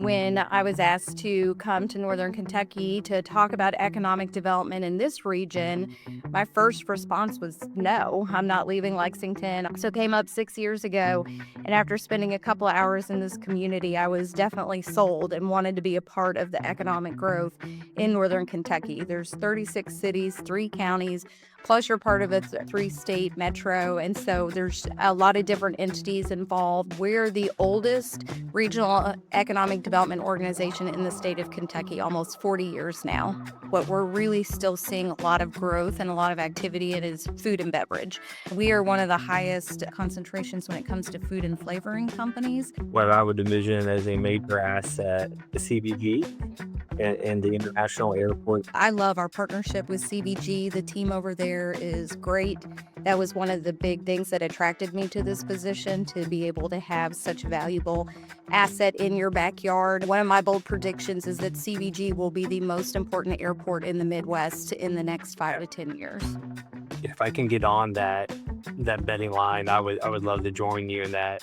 When I was asked to come to Northern Kentucky to talk about economic development in this region, my first response was no, I'm not leaving Lexington. So came up 6 years ago, and after spending a couple of hours in this community, I was definitely sold and wanted to be a part of the economic growth in Northern Kentucky. There's 36 cities, 3 counties, plus you're part of a three-state metro, and so there's a lot of different entities involved. We're the oldest regional economic development organization in the state of Kentucky, almost 40 years now. What we're really still seeing a lot of growth and a lot of activity in is food and beverage. We are one of the highest concentrations when it comes to food and flavoring companies. What I would envision as a major asset, the CVG and the international airport. I love our partnership with CVG. The team over there is great. That was one of the big things that attracted me to this position, to be able to have such a valuable asset in your backyard. One of my bold predictions is that CVG will be the most important airport in the Midwest in the next 5 to 10 years. If I can get on that betting line, I would love to join you in that.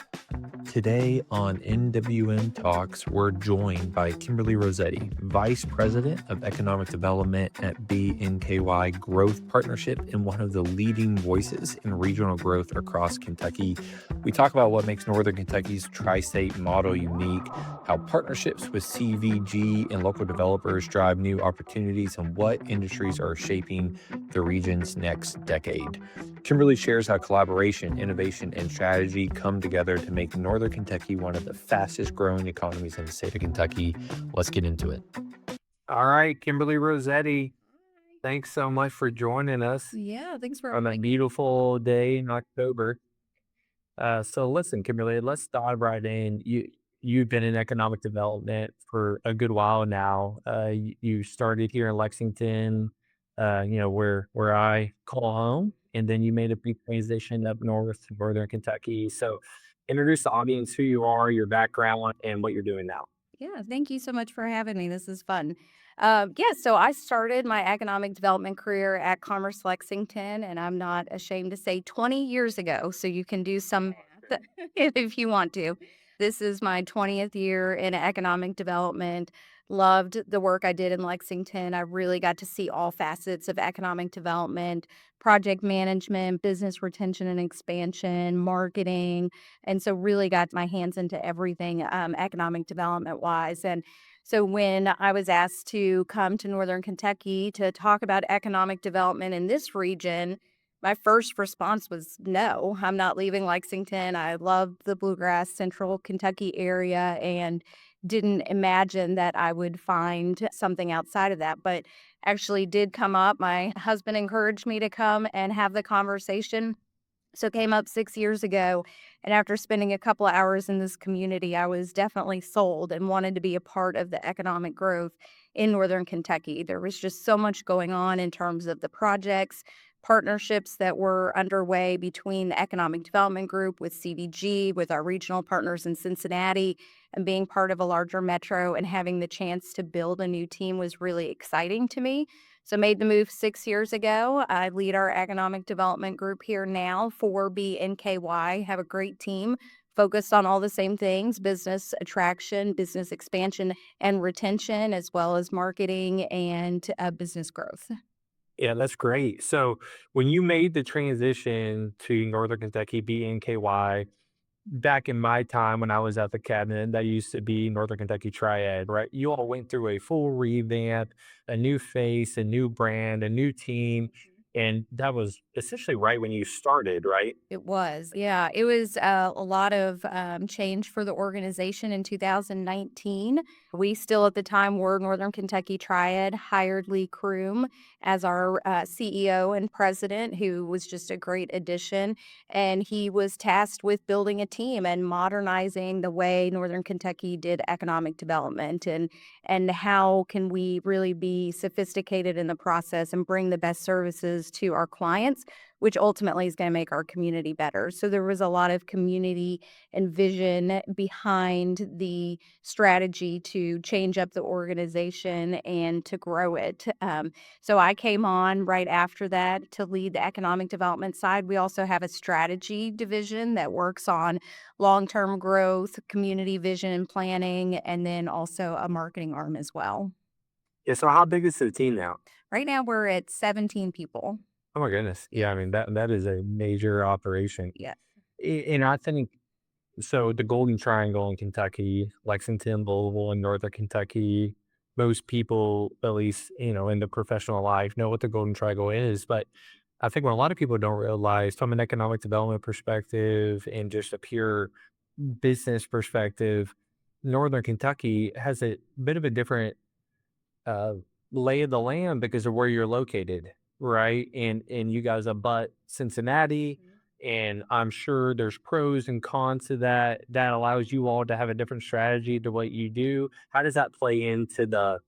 Today on NWM Talks, we're joined by Kimberly Rosetti, Vice President of Economic Development at BNKY Growth Partnership and one of the leading voices in regional growth across Kentucky. We talk about what makes Northern Kentucky's tri-state model unique, how partnerships with CVG and local developers drive new opportunities, and what industries are shaping the region's next decade. Kimberly shares how collaboration, innovation, and strategy come together to make Northern Kentucky one of the fastest growing economies in the state of Kentucky. Let's get into it. All right, Kimberly Rosetti, thanks so much for joining us Yeah, thanks for on a beautiful day in October. So listen, Kimberly, let's dive right in. You've been in economic development for a good while now. You started here in Lexington, where I call home, and then you made a big transition up north to Northern Kentucky. So introduce the audience who you are, your background, and what you're doing now. Yeah, thank you so much for having me. This is fun. Yeah, so I started my economic development career at Commerce Lexington, and I'm not ashamed to say 20 years ago. So you can do some math if you want to. This is my 20th year in economic development. Loved the work I did in Lexington. I really got to see all facets of economic development, project management, business retention and expansion, marketing, and so really got my hands into everything economic development wise. And so when I was asked to come to Northern Kentucky to talk about economic development in this region, my first response was no, I'm not leaving Lexington. I love the Bluegrass Central Kentucky area and didn't imagine that I would find something outside of that, but actually did come up. My husband encouraged me to come and have the conversation, so came up 6 years ago, and after spending a couple of hours in this community, I was definitely sold and wanted to be a part of the economic growth in Northern Kentucky. There was just so much going on in terms of the projects, partnerships that were underway between the Economic Development Group with CVG, with our regional partners in Cincinnati, and being part of a larger metro and having the chance to build a new team was really exciting to me. So made the move 6 years ago. I lead our economic development group here now for BNKY. Have a great team focused on all the same things: business attraction, business expansion, and retention, as well as marketing and business growth. Yeah, that's great. So when you made the transition to Northern Kentucky, BNKY, back in my time when I was at the cabinet, that used to be Northern Kentucky Triad, right? You all went through a full revamp, a new face, a new brand, a new team. And that was essentially right when you started, right? It was. Yeah, it was a lot of change for the organization in 2019. We still at the time were Northern Kentucky Triad, hired Lee Kroom as our CEO and president, who was just a great addition. And he was tasked with building a team and modernizing the way Northern Kentucky did economic development, and how can we really be sophisticated in the process and bring the best services service to our clients, which ultimately is going to make our community better. So there was a lot of community and vision behind the strategy to change up the organization and to grow it. So I came on right after that to lead the economic development side. We also have a strategy division that works on long-term growth, community vision and planning, and then also a marketing arm as well. Yeah. So how big is the team now? Right now we're at 17 people. Oh my goodness. Yeah. I mean, that is a major operation. Yeah. And I think so the Golden Triangle in Kentucky, Lexington, Louisville, and Northern Kentucky, most people, at least, in the professional life, know what the Golden Triangle is. But I think what a lot of people don't realize from an economic development perspective and just a pure business perspective, Northern Kentucky has a bit of a different uh, lay of the land because of where you're located, right? And you guys abut Cincinnati, and I'm sure there's pros and cons to that. That allows you all to have a different strategy to what you do. How does that play into the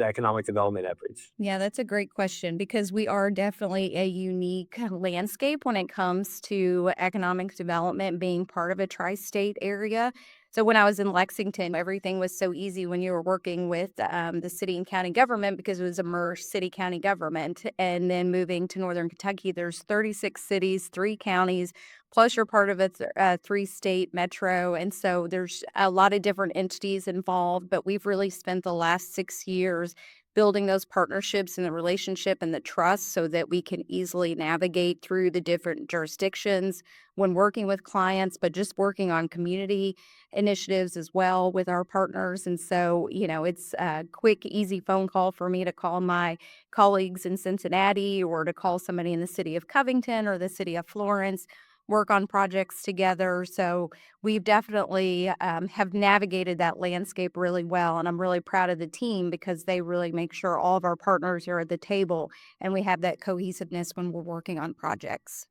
economic development efforts? Yeah, that's a great question because we are definitely a unique landscape when it comes to economic development being part of a tri state area. So, when I was in Lexington, everything was so easy when you were working with the city and county government because it was a merged city county government. And then moving to Northern Kentucky, there's 36 cities, 3 counties, plus you're part of a 3 state metro. And so there's a lot of different entities involved, but we've really spent the last 6 years building those partnerships and the relationship and the trust so that we can easily navigate through the different jurisdictions when working with clients, but just working on community initiatives as well with our partners. And so, it's a quick, easy phone call for me to call my colleagues in Cincinnati or to call somebody in the city of Covington or the city of Florence, work on projects together. So we've definitely have navigated that landscape really well. And I'm really proud of the team because they really make sure all of our partners are at the table and we have that cohesiveness when we're working on projects.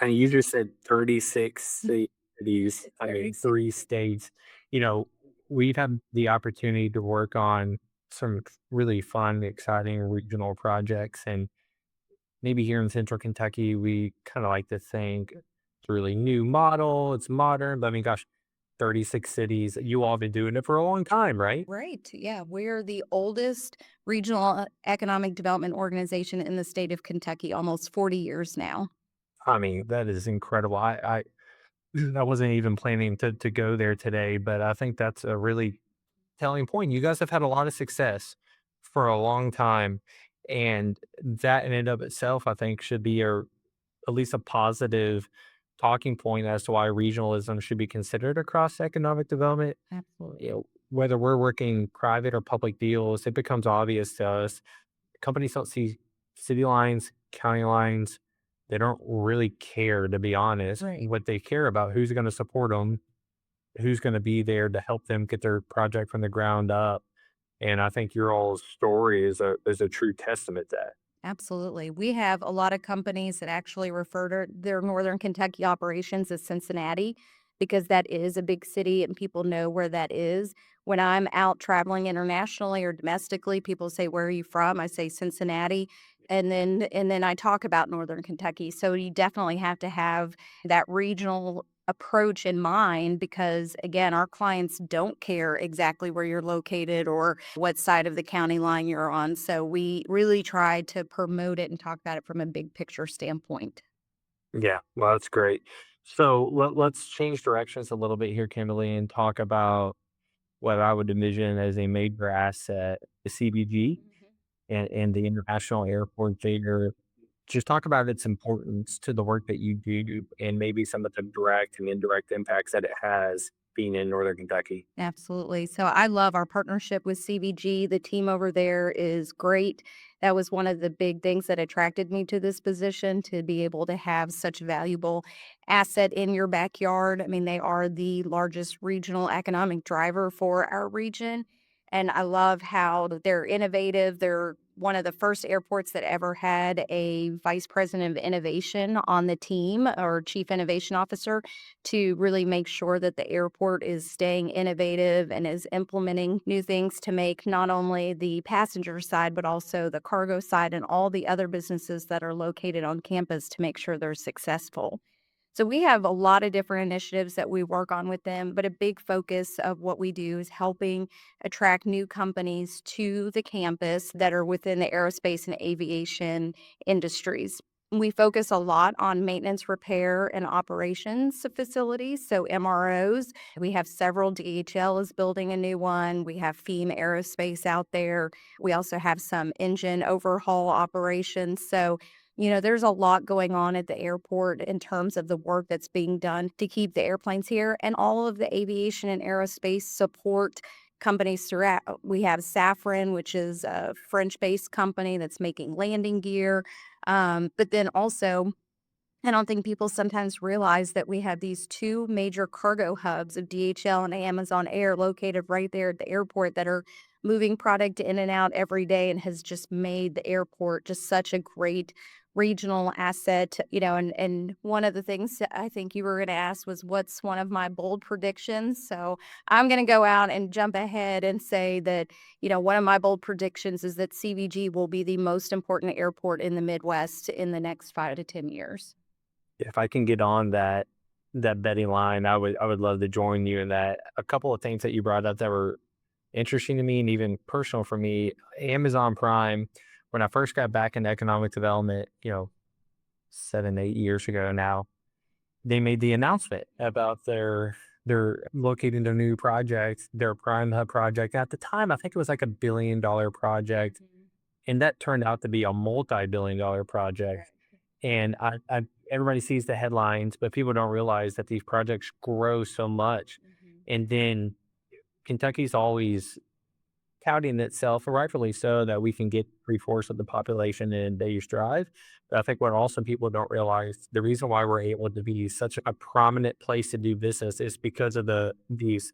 And you just said 36 cities, I mean, 36. 3 states. You know, we've had the opportunity to work on some really fun, exciting regional projects. And maybe here in Central Kentucky, we kind of like to think it's a really new model, it's modern, but I mean, gosh, 36 cities, you all been doing it for a long time, right? Right. Yeah. We're the oldest regional economic development organization in the state of Kentucky, almost 40 years now. I mean, that is incredible. I wasn't even planning to go there today, but I think that's a really telling point. You guys have had a lot of success for a long time, and that in and of itself, I think, should be at least a positive talking point as to why regionalism should be considered across economic development. Absolutely. Whether we're working private or public deals, it becomes obvious to us. Companies don't see city lines, county lines. They don't really care, to be honest. Right. What they care about, who's going to support them, who's going to be there to help them get their project from the ground up. And I think your all's story is a true testament to that. Absolutely. We have a lot of companies that actually refer to their Northern Kentucky operations as Cincinnati because that is a big city and people know where that is. When I'm out traveling internationally or domestically, people say, "Where are you from?" I say Cincinnati. And then I talk about Northern Kentucky. So you definitely have to have that regional approach in mind because again, our clients don't care exactly where you're located or what side of the county line you're on. So we really try to promote it and talk about it from a big picture standpoint. Yeah, well, that's great. So let's change directions a little bit here, Kimberly, and talk about what I would envision as a major asset, the CBG and the international airport there. Just talk about its importance to the work that you do and maybe some of the direct and indirect impacts that it has being in Northern Kentucky. Absolutely. So I love our partnership with CVG. The team over there is great. That was one of the big things that attracted me to this position to be able to have such valuable asset in your backyard. I mean, they are the largest regional economic driver for our region. And I love how they're innovative. They're one of the first airports that ever had a vice president of innovation on the team or chief innovation officer to really make sure that the airport is staying innovative and is implementing new things to make not only the passenger side, but also the cargo side and all the other businesses that are located on campus to make sure they're successful. So we have a lot of different initiatives that we work on with them, but a big focus of what we do is helping attract new companies to the campus that are within the aerospace and aviation industries. We focus a lot on maintenance, repair, and operations of facilities, so MROs. We have several. DHL is building a new one. We have FEAM Aerospace out there. We also have some engine overhaul operations. So there's a lot going on at the airport in terms of the work that's being done to keep the airplanes here and all of the aviation and aerospace support companies throughout. We have Safran, which is a French-based company that's making landing gear. But then also I don't think people sometimes realize that we have these two major cargo hubs of DHL and Amazon Air located right there at the airport that are moving product in and out every day and has just made the airport just such a great regional asset. And one of the things that I think you were going to ask was what's one of my bold predictions. So I'm going to go out and jump ahead and say that, one of my bold predictions is that CVG will be the most important airport in the Midwest in the next 5 to 10 years. If I can get on that betting line, I would love to join you in that. A couple of things that you brought up that were interesting to me and even personal for me. Amazon Prime, when I first got back into economic development, 7, 8 years ago now, they made the announcement about they're locating their new project, their Prime Hub project. At the time, I think it was like $1 billion project, and that turned out to be a multi-billion-dollar project. And I everybody sees the headlines, but people don't realize that these projects grow so much. And then Kentucky's always touting itself, rightfully so, that we can get three-fourths of the population in a day's drive. But I think what also people don't realize, the reason why we're able to be such a prominent place to do business is because of these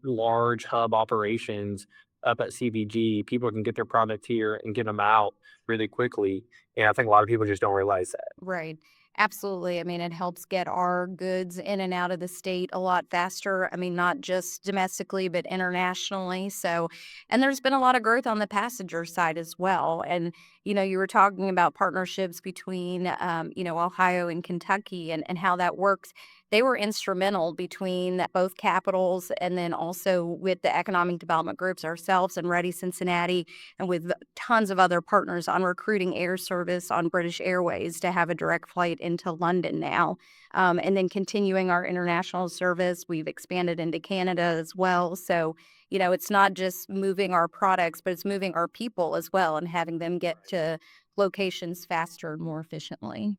large hub operations up at CVG. People can get their product here and get them out really quickly. And I think a lot of people just don't realize that. Right. Absolutely. I mean, it helps get our goods in and out of the state a lot faster. I mean, not just domestically, but internationally. So, and there's been a lot of growth on the passenger side as well. And, you were talking about partnerships between, Ohio and Kentucky and how that works. They were instrumental between both capitals and then also with the economic development groups ourselves and Ready Cincinnati and with tons of other partners on recruiting air service on British Airways to have a direct flight into London now. And then continuing our international service, we've expanded into Canada as well. So, it's not just moving our products, but it's moving our people as well and having them get to locations faster and more efficiently.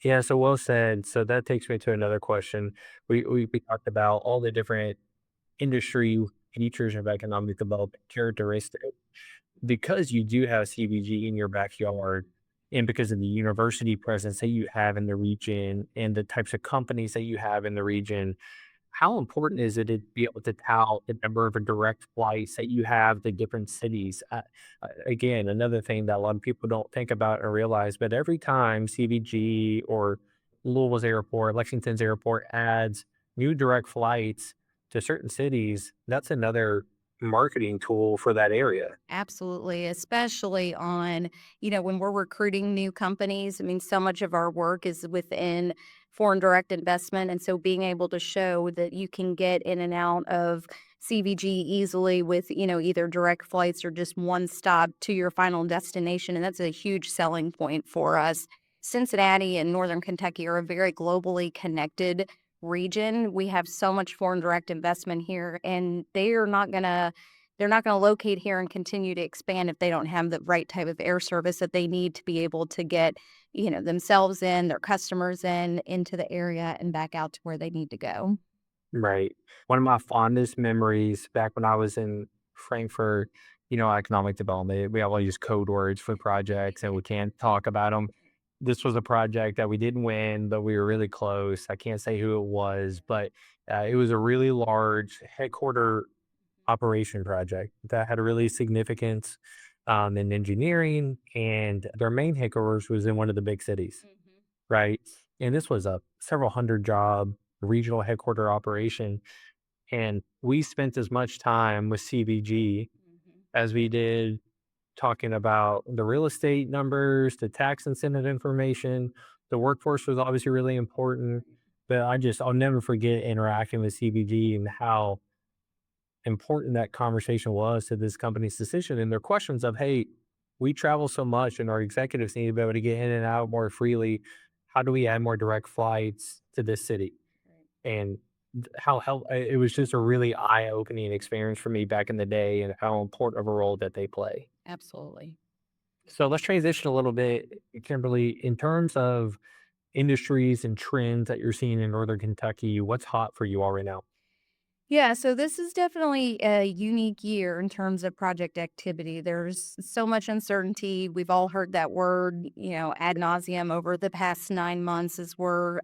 Yeah, so well said. So that takes me to another question. We talked about all the different industry features of economic development characteristics. Because you do have CBG in your backyard, and because of the university presence that you have in the region and the types of companies that you have in the region, how important is it to be able to tout the number of direct flights that you have to different cities? Again, another thing that a lot of people don't think about or realize, but every time CVG or Louisville's airport, Lexington's airport adds new direct flights to certain cities, that's another marketing tool for that area. Absolutely, especially on, when we're recruiting new companies. I mean, so much of our work is within foreign direct investment. And so being able to show that you can get in and out of CVG easily with, either direct flights or just one stop to your final destination. And that's a huge selling point for us. Cincinnati and Northern Kentucky are a very globally connected region. We have so much foreign direct investment here, and they're not going to locate here and continue to expand if they don't have the right type of air service that they need to be able to get, themselves in, their customers into the area and back out to where they need to go. Right. One of my fondest memories back when I was in Frankfurt, economic development, we all use code words for projects and we can't talk about them. This was a project that we didn't win, but we were really close. I can't say who it was, but it was a really large headquarter operation project that had a really significance in engineering, and their main headquarters was in one of the big cities, Mhm. right? And this was a several hundred job regional headquarter operation. And we spent as much time with CVG Mhm. as we did talking about the real estate numbers, the tax incentive information. The workforce was obviously really important, but I'll never forget interacting with CVG and how important that conversation was to this company's decision and their questions of, hey, we travel so much and our executives need to be able to get in and out more freely. How do we add more direct flights to this city? Right. And it was just a really eye-opening experience for me back in the day and how important of a role that they play. Absolutely. So let's transition a little bit, Kimberly, in terms of industries and trends that you're seeing in Northern Kentucky. What's hot for you all right now? Yeah, so this is definitely a unique year in terms of project activity. There's so much uncertainty. We've all heard that word, ad nauseum over the past 9 months as we're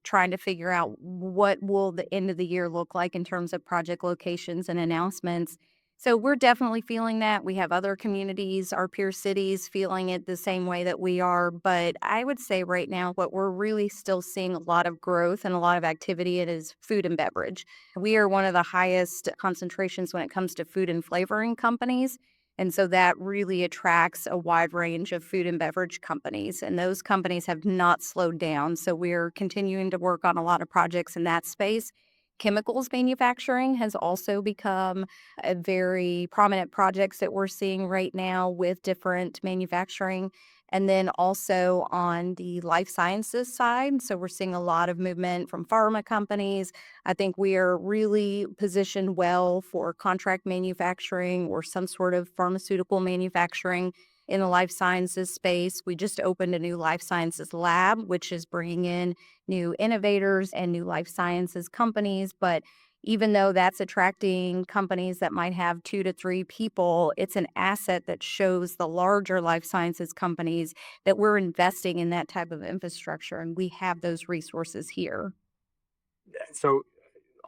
trying to figure out what will the end of the year look like in terms of project locations and announcements. So we're definitely feeling that. We have other communities, our peer cities, feeling it the same way that we are. But I would say right now, what we're really still seeing a lot of growth and a lot of activity in is food and beverage. We are one of the highest concentrations when it comes to food and flavoring companies. And so that really attracts a wide range of food and beverage companies. And those companies have not slowed down. So we're continuing to work on a lot of projects in that space. Chemicals manufacturing has also become a very prominent projects that we're seeing right now with different manufacturing. And then also on the life sciences side. So we're seeing a lot of movement from pharma companies. I think we are really positioned well for contract manufacturing or some sort of pharmaceutical manufacturing in the life sciences space. We just opened a new life sciences lab, which is bringing in new innovators and new life sciences companies. But even though that's attracting companies that might have 2 to 3 people, it's an asset that shows the larger life sciences companies that we're investing in that type of infrastructure and we have those resources here. So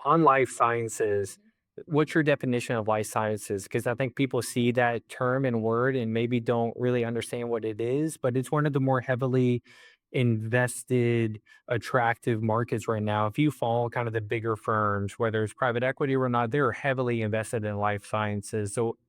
on life sciences, what's your definition of life sciences? Because I think people see that term and word and maybe don't really understand what it is, but it's one of the more heavily invested, attractive markets right now. If you follow kind of the bigger firms, whether it's private equity or not, they're heavily invested in life sciences. So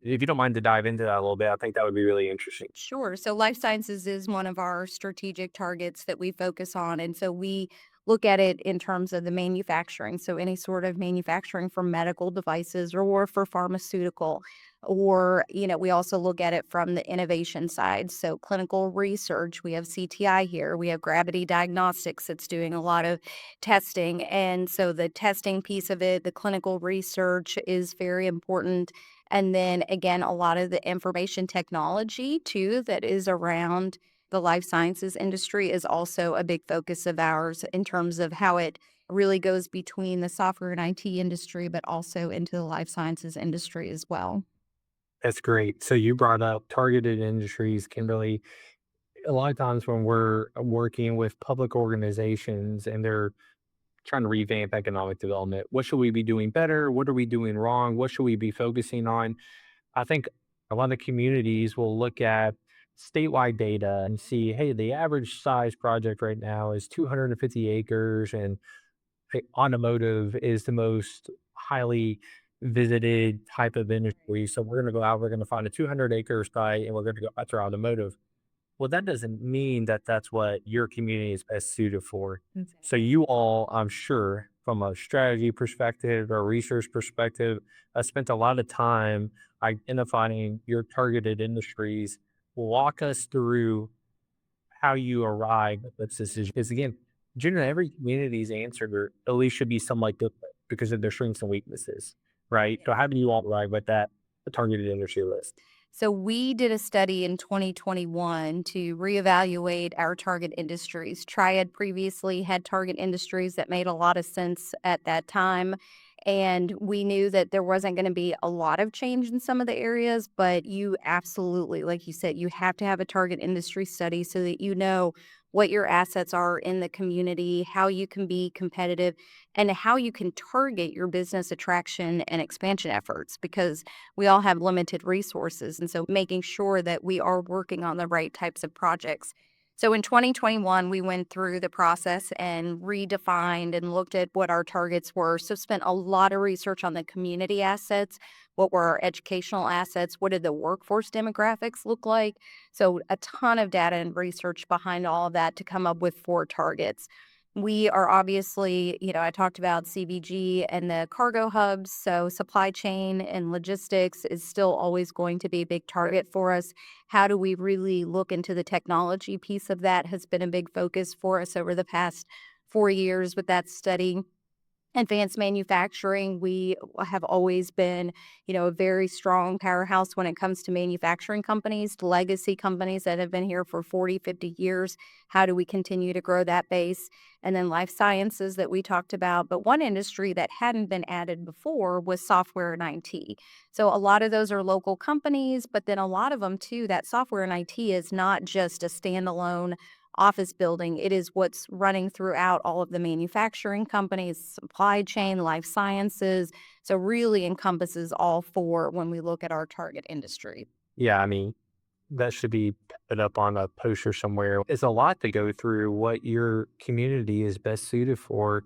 if you don't mind to dive into that a little bit, I think that would be really interesting. Sure. So life sciences is one of our strategic targets that we focus on. And so we look at it in terms of the manufacturing. So any sort of manufacturing for medical devices or for pharmaceutical. Or, we also look at it from the innovation side. So clinical research, we have CTI here, we have Gravity Diagnostics that's doing a lot of testing. And so the testing piece of it, the clinical research is very important and then again, a lot of the information technology too that is around the life sciences industry is also a big focus of ours in terms of how it really goes between the software and IT industry, but also into the life sciences industry as well. That's great. So you brought up targeted industries, Kimberly. A lot of times when we're working with public organizations and they're trying to revamp economic development, what should we be doing better? What are we doing wrong? What should we be focusing on? I think a lot of communities will look at statewide data and see, hey, the average size project right now is 250 acres, and hey, automotive is the most highly visited type of industry. So we're going to go out, we're going to find a 200-acre site, and we're going to go after automotive. Well, that doesn't mean that that's what your community is best suited for. So Exactly. you all, I'm sure, from a strategy perspective or research perspective, spent a lot of time identifying your targeted industries. Walk us through how you arrive at this decision. Because again, generally every community's answer at least should be somewhat different because of their strengths and weaknesses, right? So how do you all arrive at that targeted industry list? So we did a study in 2021 to reevaluate our target industries. Triad previously had target industries that made a lot of sense at that time. And we knew that there wasn't going to be a lot of change in some of the areas, but you absolutely, like you said, you have to have a target industry study so that you know what your assets are in the community, how you can be competitive, and how you can target your business attraction and expansion efforts because we all have limited resources. And so making sure that we are working on the right types of projects. So in 2021, we went through the process and redefined and looked at what our targets were. So spent a lot of research on the community assets. What were our educational assets? What did the workforce demographics look like? So a ton of data and research behind all of that to come up with 4 targets. We are obviously, I talked about CVG and the cargo hubs. So supply chain and logistics is still always going to be a big target for us. How do we really look into the technology piece of that has been a big focus for us over the past 4 years with that study. Advanced manufacturing, we have always been, a very strong powerhouse when it comes to manufacturing companies, legacy companies that have been here for 40, 50 years. How do we continue to grow that base? And then life sciences that we talked about. But one industry that hadn't been added before was software and IT. So a lot of those are local companies, but then a lot of them too, that software and IT is not just a standalone office building. It is what's running throughout all of the manufacturing companies, supply chain, life sciences. So really encompasses all 4 when we look at our target industry. Yeah, I mean, that should be put up on a poster somewhere. It's a lot to go through what your community is best suited for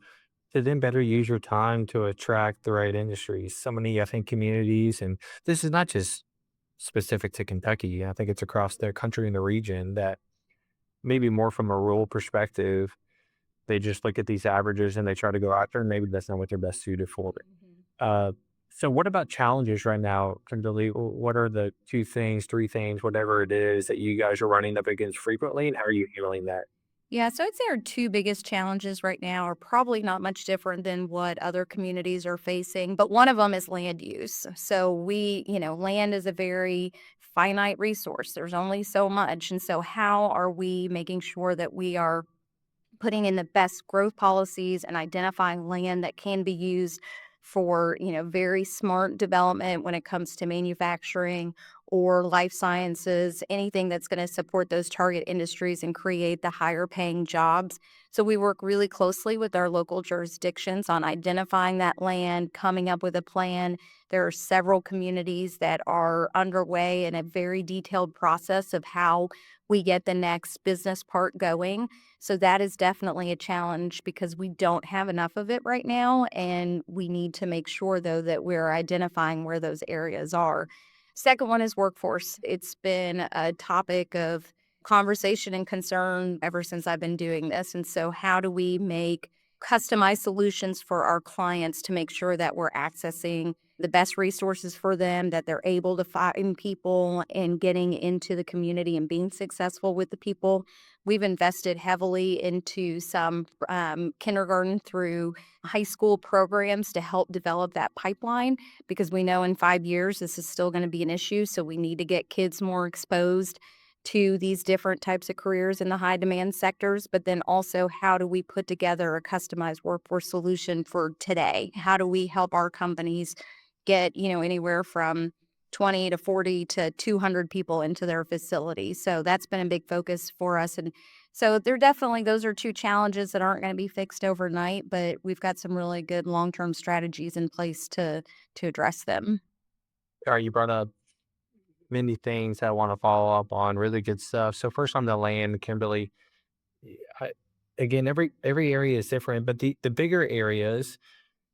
to then better use your time to attract the right industries. So many, I think, communities, and this is not just specific to Kentucky. I think it's across the country and the region that maybe more from a rural perspective, they just look at these averages and they try to go after, and maybe that's not what they're best suited for. Mhm. Uh, so what about challenges right now, Kimberly? What are the 2 things, 3 things, whatever it is that you guys are running up against frequently, and how are you handling that? Yeah, so I'd say our 2 biggest challenges right now are probably not much different than what other communities are facing, but one of them is land use. So land is a very finite resource. There's only so much. And so how are we making sure that we are putting in the best growth policies and identifying land that can be used for, very smart development when it comes to manufacturing or life sciences, anything that's going to support those target industries and create the higher paying jobs. So we work really closely with our local jurisdictions on identifying that land, coming up with a plan. There are several communities that are underway in a very detailed process of how we get the next business part going. So that is definitely a challenge because we don't have enough of it right now. And we need to make sure, though, that we're identifying where those areas are. Second one is workforce. It's been a topic of conversation and concern ever since I've been doing this. And so, how do we make customized solutions for our clients to make sure that we're accessing the best resources for them, that they're able to find people and getting into the community and being successful with the people? We've invested heavily into some kindergarten through high school programs to help develop that pipeline because we know in 5 years this is still going to be an issue. So we need to get kids more exposed to these different types of careers in the high demand sectors. But then also, how do we put together a customized workforce solution for today? How do we help our companies get, anywhere from 20 to 40 to 200 people into their facility? So that's been a big focus for us. And so those are 2 challenges that aren't going to be fixed overnight, but we've got some really good long-term strategies in place to address them. All right, you brought up many things I want to follow up on, really good stuff. So first on the land, Kimberly, I, again, every area is different, but the bigger areas,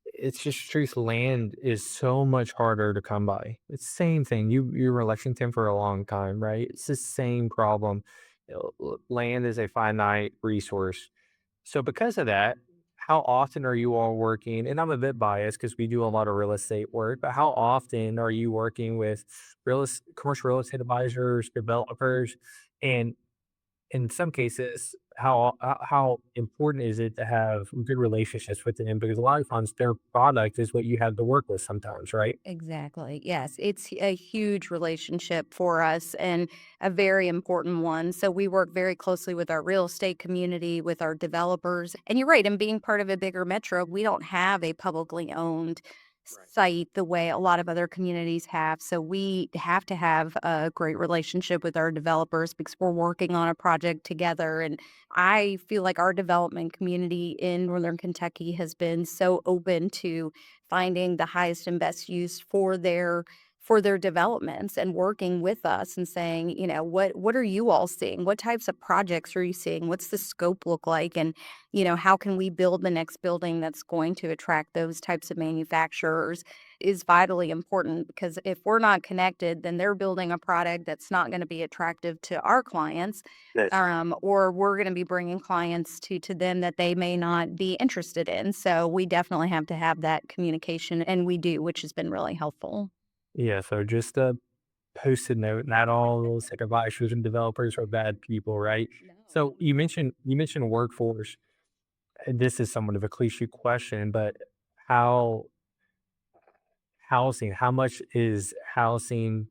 it's just truth. Land is so much harder to come by. It's the same thing. You were in Lexington for a long time, right? It's the same problem. Land is a finite resource. So because of that, how often are you all working? And I'm a bit biased because we do a lot of real estate work, but how often are you working with commercial real estate advisors, developers, and in some cases, how important is it to have good relationships with them? Because a lot of times their product is what you have to work with sometimes, right? Exactly. Yes, it's a huge relationship for us and a very important one. So we work very closely with our real estate community, with our developers. And you're right, and being part of a bigger metro, we don't have a publicly owned site the way a lot of other communities have. So we have to have a great relationship with our developers because we're working on a project together. And I feel like our development community in Northern Kentucky has been so open to finding the highest and best use for their developments and working with us and saying, what are you all seeing? What types of projects are you seeing? What's the scope look like? And how can we build the next building that's going to attract those types of manufacturers is vitally important because if we're not connected, then they're building a product that's not going to be attractive to our clients, Yes. or we're going to be bringing clients to them that they may not be interested in. So we definitely have to have that communication, and we do, which has been really helpful. Yeah. So just a Post-it note, not all those supervisors and developers are bad people, right? So No. you mentioned workforce. This is somewhat of a cliche question, but how how much is housing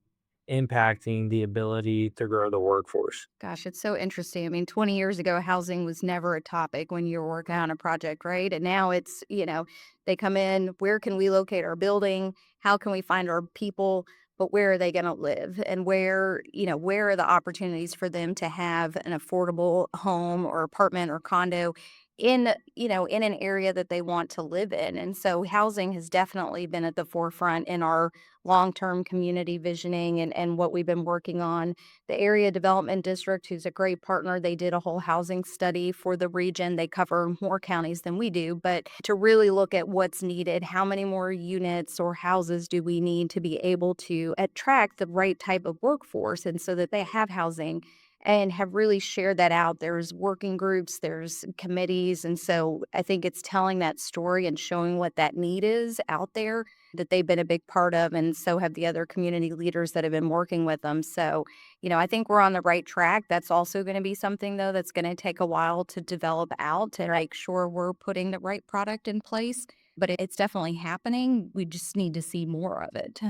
impacting the ability to grow the workforce? Gosh, it's so interesting. I mean, 20 years ago, housing was never a topic when you were working on a project, right? And now it's, they come in, where can we locate our building? How can we find our people? But where are they going to live? And where are the opportunities for them to have an affordable home or apartment or condo in an area that they want to live in? And so housing has definitely been at the forefront in our long-term community visioning and what we've been working on. The Area Development District, who's a great partner, they did a whole housing study for the region. They cover more counties than we do, but to really look at what's needed, how many more units or houses do we need to be able to attract the right type of workforce and so that they have housing and have really shared that out. There's working groups, there's committees. And so I think it's telling that story and showing what that need is out there that they've been a big part of. And so have the other community leaders that have been working with them. So I think we're on the right track. That's also going to be something, though, that's going to take a while to develop out to make sure we're putting the right product in place. But it's definitely happening. We just need to see more of it.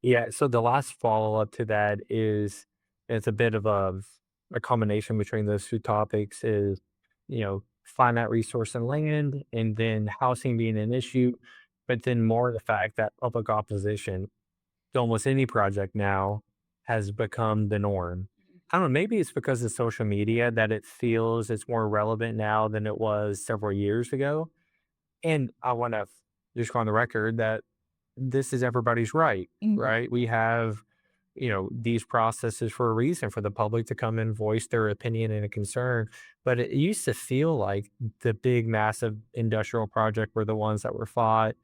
Yeah, so the last follow-up to that is it's a bit of a combination between those 2 topics is, finite resource and land, and then housing being an issue, but then more the fact that public opposition to almost any project now has become the norm. I don't know, maybe it's because of social media that it feels it's more relevant now than it was several years ago, and I wanna just go on the record that this is everybody's right, Mhm. right? We have, these processes for a reason for the public to come and voice their opinion and a concern. But it used to feel like the big, massive industrial project were the ones that were fought.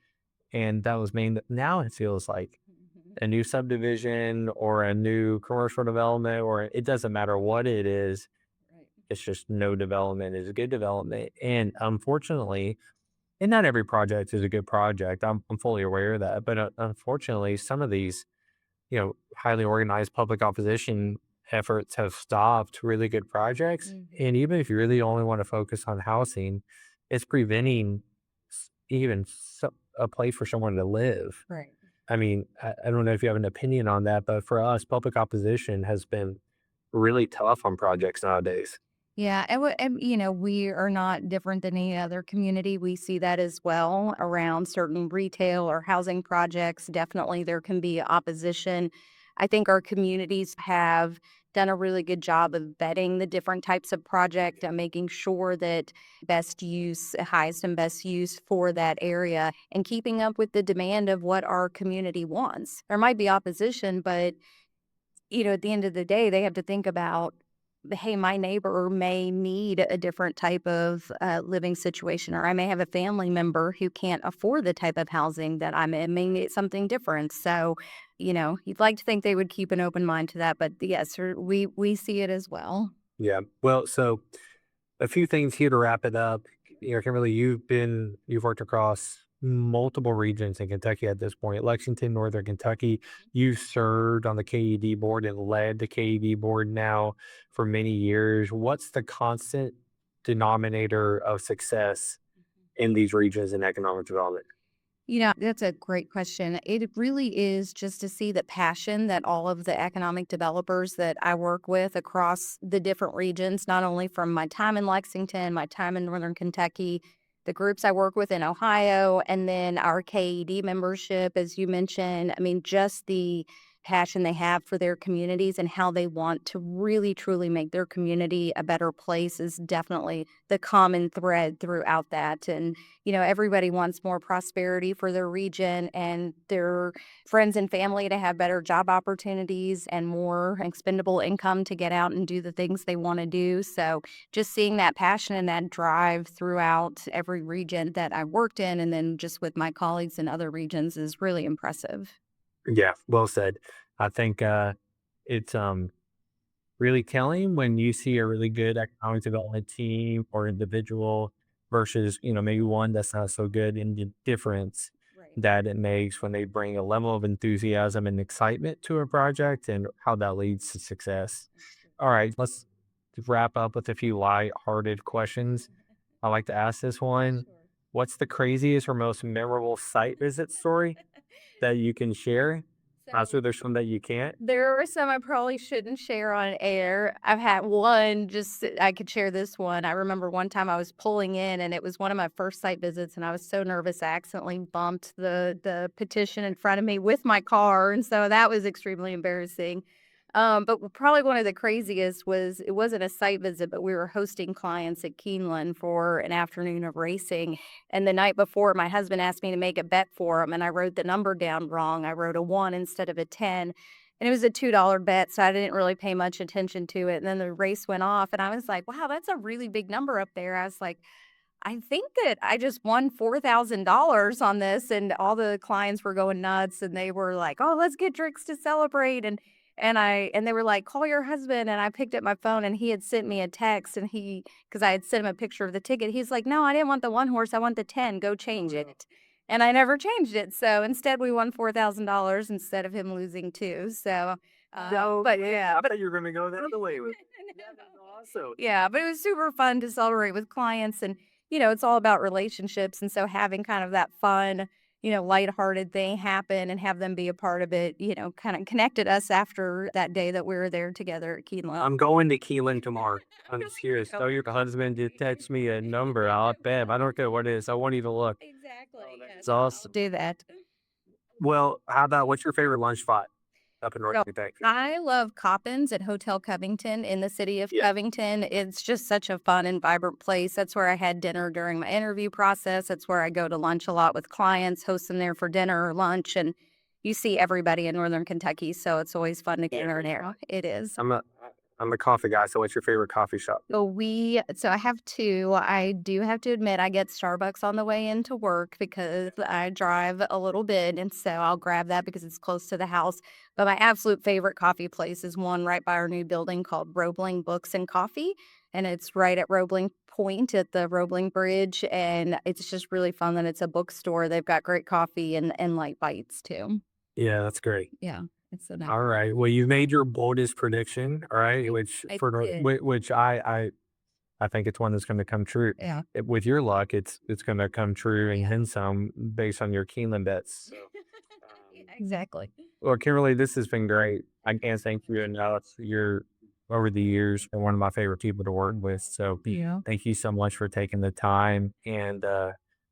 And that was main. Now it feels like Mhm. a new subdivision or a new commercial development, or it doesn't matter what it is. Right. It's just no development is a good development. And unfortunately, and not every project is a good project. I'm fully aware of that. But unfortunately, some of these, highly organized public opposition efforts have stopped really good projects. Mhm. And even if you really only want to focus on housing, it's preventing a place for someone to live. Right. I mean, I don't know if you have an opinion on that, but for us, public opposition has been really tough on projects nowadays. Yeah, we are not different than any other community. We see that as well around certain retail or housing projects. Definitely, there can be opposition. I think our communities have done a really good job of vetting the different types of project and making sure that best use, highest and best use for that area, and keeping up with the demand of what our community wants. There might be opposition, but at the end of the day, they have to think about, hey, my neighbor may need a different type of living situation, or I may have a family member who can't afford the type of housing that I'm in, may need something different. So, you'd like to think they would keep an open mind to that, but yes, we see it as well. Yeah. Well, so a few things here to wrap it up. Kimberly, you've worked across multiple regions in Kentucky at this point. Lexington, Northern Kentucky. You served on the KED board and led the KED board now for many years. What's the constant denominator of success in these regions in economic development? That's a great question. It really is just to see the passion that all of the economic developers that I work with across the different regions, not only from my time in Lexington, my time in Northern Kentucky, the groups I work with in Ohio, and then our KED membership, as you mentioned. I mean, just the passion they have for their communities and how they want to really truly make their community a better place is definitely the common thread throughout that. And, everybody wants more prosperity for their region and their friends and family to have better job opportunities and more expendable income to get out and do the things they want to do. So just seeing that passion and that drive throughout every region that I worked in, and then just with my colleagues in other regions, is really impressive. Yeah, well said. I think it's really telling when you see a really good economic development team or individual versus, maybe one that's not so good, and the difference Right. that it makes when they bring a level of enthusiasm and excitement to a project and how that leads to success. All right, let's wrap up with a few light-hearted questions. I like to ask this one. Sure. What's the craziest or most memorable site visit story that you can share? I'm So sure there's some that you can't. there are some I probably shouldn't share on air. I've had one, just I could share this one. I remember one time I was pulling in and it was one of my first site visits and I was so nervous I accidentally bumped the petition in front of me with my car. And so that was extremely embarrassing. But probably one of the craziest was it wasn't a site visit, but we were hosting clients at Keeneland for an afternoon of racing. And the night before, my husband asked me to make a bet for him, and I wrote the number down wrong. I wrote a 1 instead of a 10. And it was a $2 bet, so I didn't really pay much attention to it. And then the race went off, and I was like, wow, that's a really big number up there. I was like, I think that I just won $4,000 on this, and all the clients were going nuts, and they were like, "Oh, let's get drinks to celebrate." And they were like, "Call your husband." And I picked up my phone, and he had sent me a text, and because I had sent him a picture of the ticket, he's like, "No, I didn't want the one horse. I want the 10. Go change it." And I never changed it. So instead, we won $4,000 instead of him losing two. So, No, but yeah, I thought you were gonna go the other way with that is awesome. yeah, but it was super fun to celebrate with clients and, it's all about relationships. And so having kind of that fun, lighthearted thing happen and have them be a part of it, kind of connected us after that day that we were there together at Keeneland. I'm going to Keelan tomorrow. I'm Really? serious. Oh, Tell your husband to text me a number. I'll bet. I don't care what it is. I won't even look. exactly. Yes, It's I'll awesome. do that. Well, how about what's your favorite lunch spot up in North So, New Texas? I love Coppins at Hotel Covington in the city of Yeah. Covington. It's just such a fun and vibrant place. That's where I had dinner during my interview process. That's where I go to lunch a lot with clients, host them there for dinner or lunch, and you see everybody in Northern Kentucky, so it's always fun to get dinner there. It is. I'm a coffee guy. So what's your favorite coffee shop? So I have 2. I do have to admit I get Starbucks on the way into work because I drive a little bit, and so I'll grab that because it's close to the house. But my absolute favorite coffee place is one right by our new building called Roebling Books and Coffee, and it's right at Roebling Point at the Roebling Bridge, and it's just really fun that it's a bookstore. They've got great coffee and light bites too. Yeah, that's great. Yeah, it's so nice. All right. Well, you made your boldest prediction, all right, I did. which I think it's one that's going to come true. Yeah. With your luck, it's going to come true and Yeah. then some based on your Keeneland bets. So, Yeah, exactly. well, Kimberly, this has been great. I can't thank you enough. You're over the years been one of my favorite people to work with. So Yeah. thank you so much for taking the time, and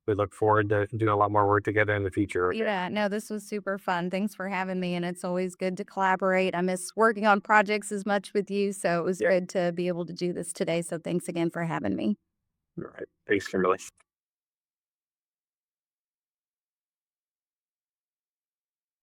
we look forward to doing a lot more work together in the future. Okay? Yeah, no, this was super fun. Thanks for having me, and it's always good to collaborate. I miss working on projects as much with you, so it was good to be able to do this today. So thanks again for having me. All right. Thanks, Kimberly.